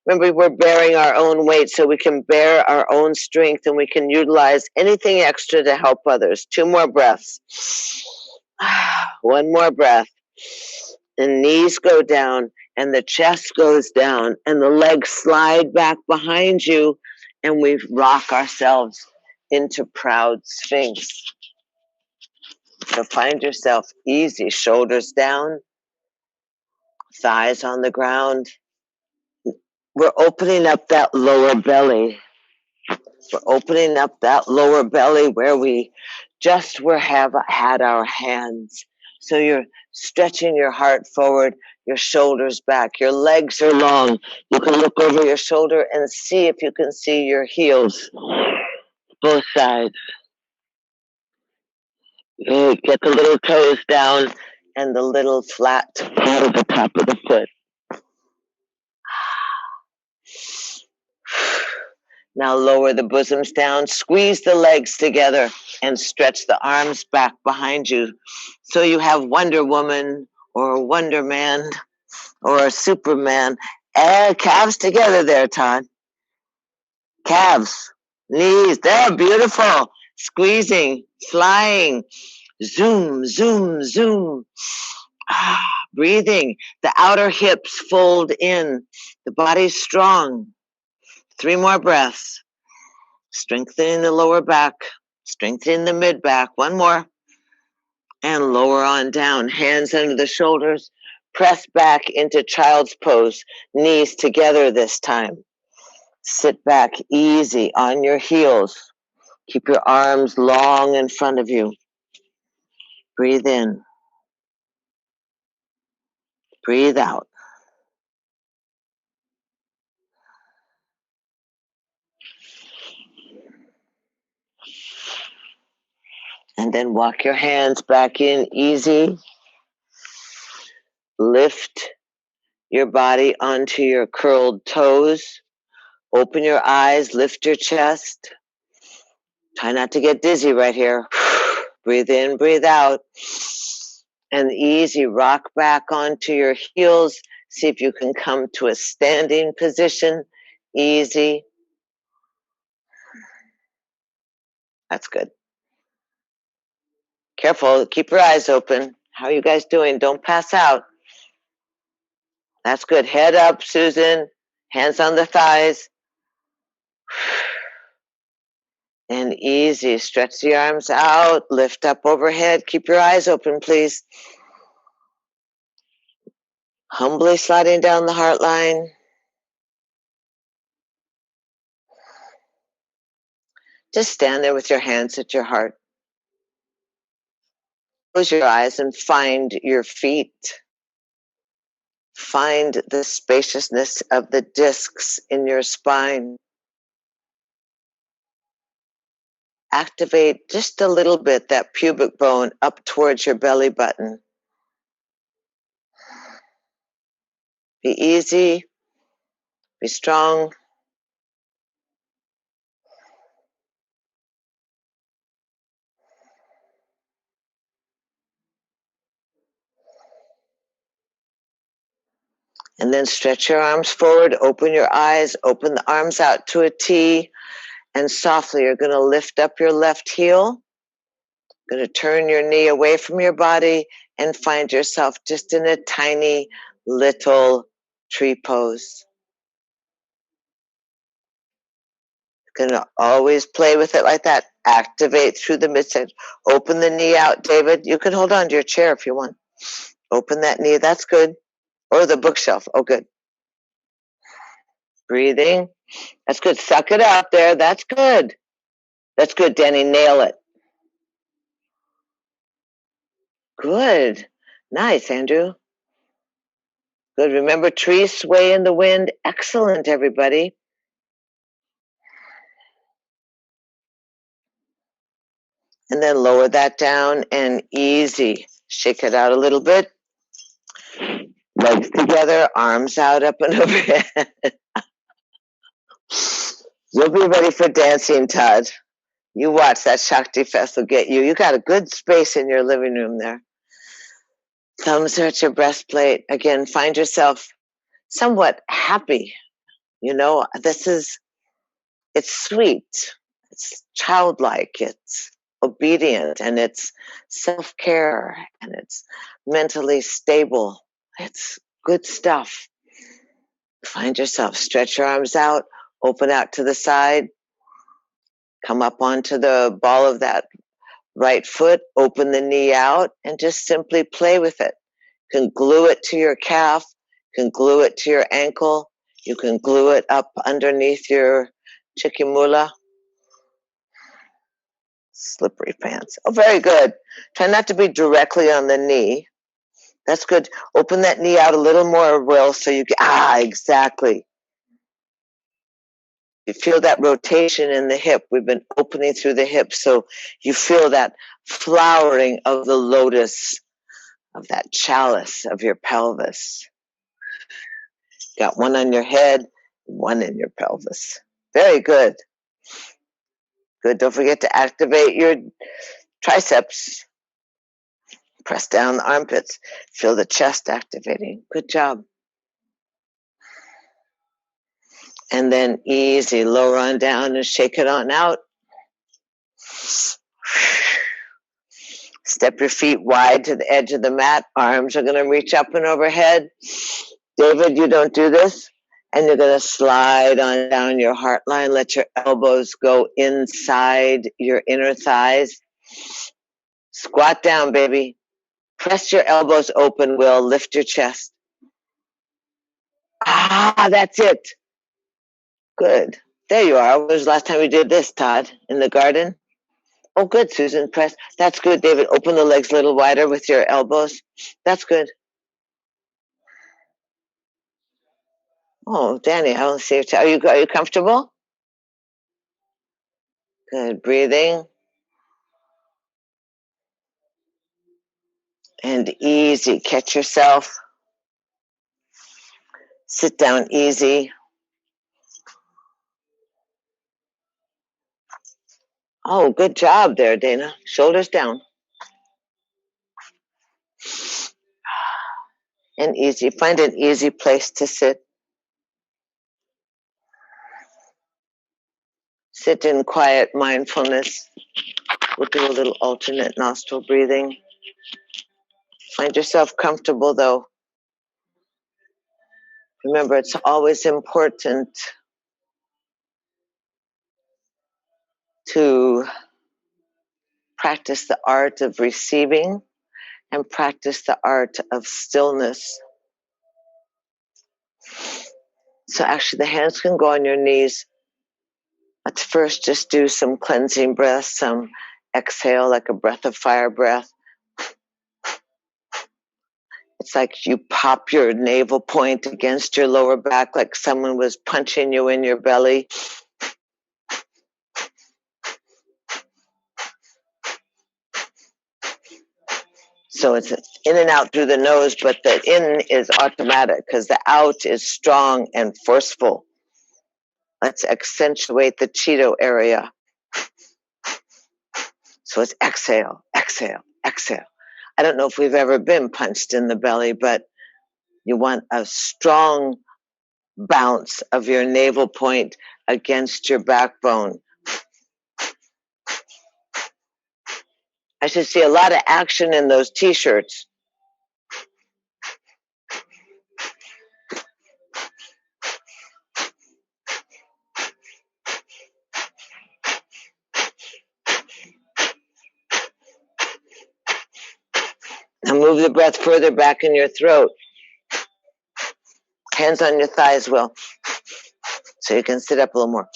Remember, we're bearing our own weight, so we can bear our own strength, and we can utilize anything extra to help others. 2 more breaths. 1 more breath. And knees go down, and the chest goes down, and the legs slide back behind you, and we rock ourselves into proud sphinx. So find yourself easy, shoulders down, thighs on the ground. We're opening up that lower belly. We're opening up that lower belly where we just had our hands. So you're stretching your heart forward, your shoulders back, your legs are long. You can look over your shoulder and see if you can see your heels, both sides. Get the little toes down and the little flat part of the top of the foot. Now lower the bosoms down, squeeze the legs together, and stretch the arms back behind you. So you have Wonder Woman or Wonder Man or Superman. Calves together there, Todd. Calves, knees, they're beautiful. Squeezing, flying, zoom, zoom, zoom. Breathing, the outer hips fold in. The body's strong. 3 more breaths. Strengthening the lower back, strengthening the mid back. 1 more. And lower on down. Hands under the shoulders. Press back into child's pose. Knees together this time. Sit back easy on your heels. Keep your arms long in front of you. Breathe in. Breathe out. And then walk your hands back in easy. Lift your body onto your curled toes. Open your eyes, lift your chest. Try not to get dizzy right here. Breathe in, breathe out. And easy, rock back onto your heels. See if you can come to a standing position. Easy. That's good. Careful, keep your eyes open. How are you guys doing? Don't pass out. That's good. Head up, Susan. Hands on the thighs. And easy. Stretch the arms out. Lift up overhead. Keep your eyes open, please. Humbly sliding down the heart line. Just stand there with your hands at your heart. Close your eyes and find your feet. Find the spaciousness of the discs in your spine. Activate just a little bit that pubic bone up towards your belly button. Be easy. Be strong. And then stretch your arms forward, open your eyes, open the arms out to a T, and softly you're going to lift up your left heel, Going to turn your knee away from your body and find yourself just in a tiny little tree pose. Going to always play with it like that. Activate through the midsection. Open the knee out, David. You can hold on to your chair if you want. Open that knee. That's good. Or the bookshelf. Oh, good. Breathing. That's good. Suck it out there. That's good. That's good, Danny. Nail it. Good. Nice, Andrew. Good. Remember, trees sway in the wind. Excellent, everybody. And then lower that down and easy. Shake it out a little bit. Legs together, arms out, up and overhead. You'll be ready for dancing, Todd. You watch, that Shakti Fest will get you. You got a good space in your living room there. Thumbs are at your breastplate. Again, find yourself somewhat happy. You know, it's sweet. It's childlike. It's obedient, and it's self-care, and it's mentally stable. It's good stuff. Find yourself, stretch your arms out, open out to the side, come up onto the ball of that right foot, open the knee out, and just simply play with it. You can glue it to your calf, you can glue it to your ankle, you can glue it up underneath your chikimula. Slippery pants. Oh, very good. Try not to be directly on the knee. That's good. Open that knee out a little more, Will, so you can, exactly. You feel that rotation in the hip. We've been opening through the hip, so you feel that flowering of the lotus, of that chalice of your pelvis. Got one on your head, one in your pelvis. Very good. Good. Don't forget to activate your triceps. Press down the armpits. Feel the chest activating. Good job. And then easy, lower on down and shake it on out. Step your feet wide to the edge of the mat. Arms are going to reach up and overhead. David, you don't do this. And you're going to slide on down your heart line. Let your elbows go inside your inner thighs. Squat down, baby. Press your elbows open, Will. Lift your chest. That's it. Good. There you are. When was the last time we did this, Todd? In the garden? Oh, good, Susan. Press. That's good, David. Open the legs a little wider with your elbows. That's good. Oh, Danny, I don't see you. Are you comfortable? Good. Breathing. And easy. Catch yourself. Sit down easy. Oh, good job there, Dana. Shoulders down. And easy. Find an easy place to sit. Sit in quiet mindfulness. We'll do a little alternate nostril breathing. Find yourself comfortable, though. Remember, it's always important to practice the art of receiving and practice the art of stillness. So actually the hands can go on your knees. Let's first just do some cleansing breaths, some exhale like a breath of fire breath. It's like you pop your navel point against your lower back like someone was punching you in your belly. So it's in and out through the nose, but the in is automatic because the out is strong and forceful. Let's accentuate the Cheeto area. So it's exhale, exhale, exhale. I don't know if we've ever been punched in the belly, but you want a strong bounce of your navel point against your backbone. I should see a lot of action in those t-shirts. Now move the breath further back in your throat. Hands on your thighs, Will, so you can sit up a little more.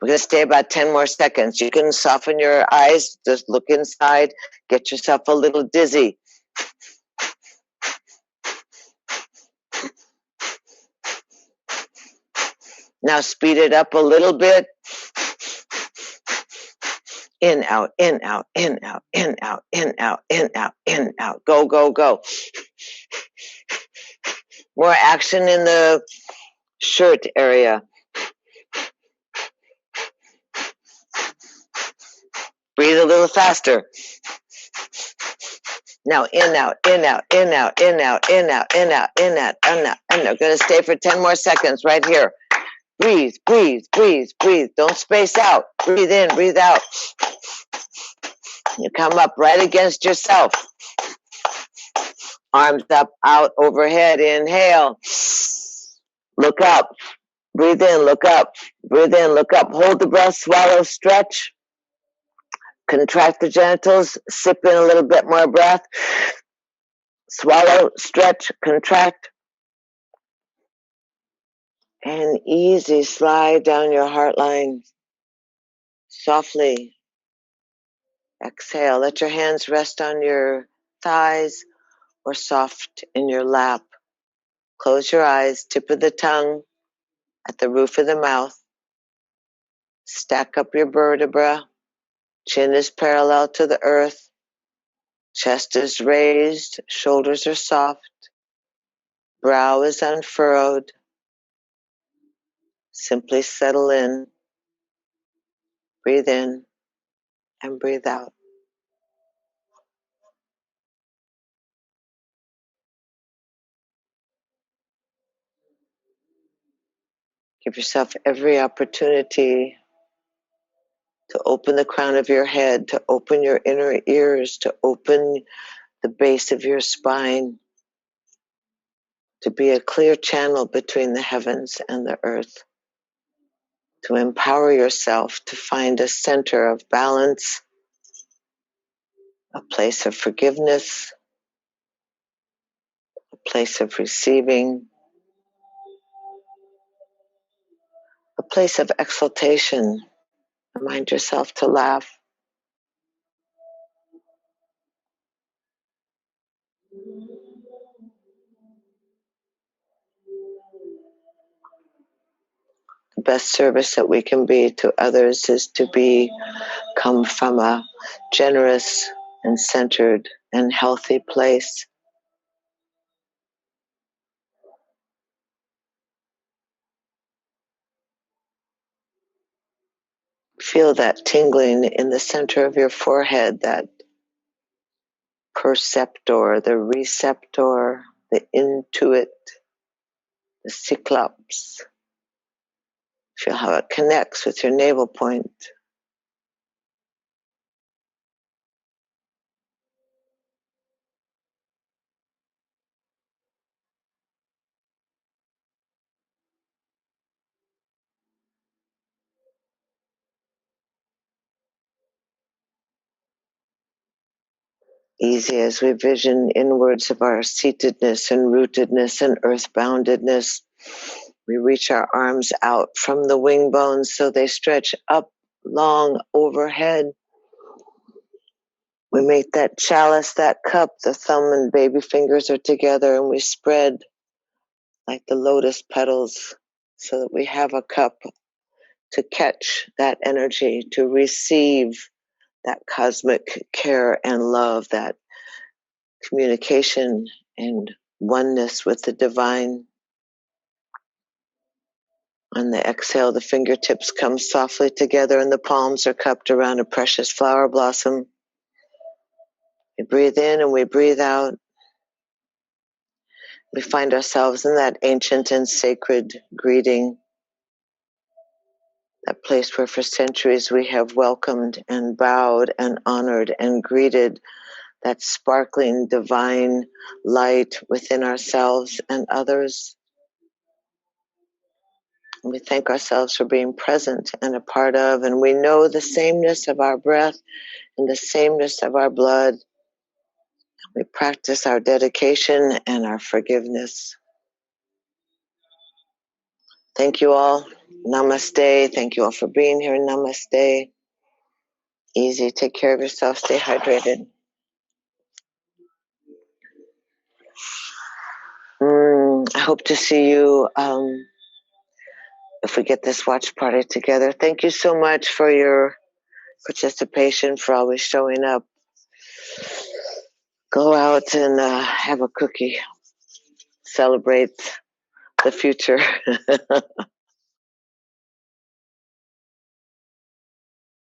We're going to stay about 10 more seconds. You can soften your eyes, just look inside, get yourself a little dizzy. Now speed it up a little bit. In, out, in, out, in, out, in, out, in, out, in, out, in, out. Go, go, go. More action in the shirt area. Breathe a little faster. Now in, out, in, out, in, out, in, out, in, out, in, out, in, out, in, out, in, out. Going to stay for 10 more seconds right here. Breathe, breathe, breathe, breathe. Don't space out. Breathe in, breathe out. You come up right against yourself. Arms up, out, overhead. Inhale. Look up. Breathe in, look up. Breathe in, look up. Hold the breath, swallow, stretch. Contract the genitals. Sip in a little bit more breath. Swallow, stretch, contract. And easy slide down your heart line. Softly. Exhale. Let your hands rest on your thighs or soft in your lap. Close your eyes, tip of the tongue at the roof of the mouth. Stack up your vertebra. Chin is parallel to the earth. Chest is raised. Shoulders are soft. Brow is unfurrowed. Simply settle in. Breathe in and breathe out. Give yourself every opportunity to open the crown of your head, to open your inner ears, to open the base of your spine, to be a clear channel between the heavens and the earth, to empower yourself to find a center of balance, a place of forgiveness, a place of receiving, a place of exaltation. Remind yourself to laugh. The best service that we can be to others is to come from a generous and centered and healthy place. Feel that tingling in the center of your forehead, that perceptor, the receptor, the intuit, the cyclops. Feel how it connects with your navel point. Easy as we vision inwards of our seatedness and rootedness and earthboundedness. We reach our arms out from the wing bones so they stretch up long overhead. We make that chalice, that cup, the thumb and baby fingers are together, and we spread like the lotus petals so that we have a cup to catch that energy, to receive that cosmic care and love, that communication and oneness with the divine. On the exhale, the fingertips come softly together and the palms are cupped around a precious flower blossom. We breathe in and we breathe out. We find ourselves in that ancient and sacred greeting. that place where for centuries we have welcomed and bowed and honored and greeted that sparkling divine light within ourselves and others. And we thank ourselves for being present and a part of, and we know the sameness of our breath and the sameness of our blood. We practice our dedication and our forgiveness. Thank you all. Namaste. Thank you all for being here. Namaste. Easy. Take care of yourself. Stay hydrated. I hope to see you if we get this watch party together. Thank you so much for your participation, for always showing up. Go out and have a cookie. Celebrate the future.